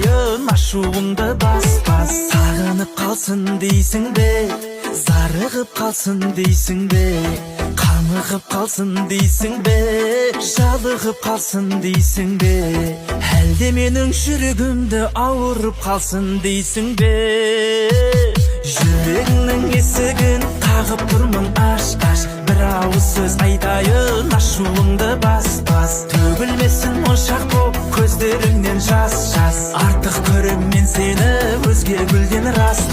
айтайын ашуыңды бас. Сағынып қалсын дейсің бе, зарығып қалсын дейсің бе, қамығып қалсын дейсің бе, жалығып қалсын дейсің бе, әлде менің жүрегімді ауырып қалсын дейсің бе. Жүрегіңнің есігін қағып тұрмын аш. Бір ауыз сөз айтайын ашуыңды бас. Төгілмесін моншақ боп көздеріңнен жас. Артық көрем мен сені өзге гүлден рас.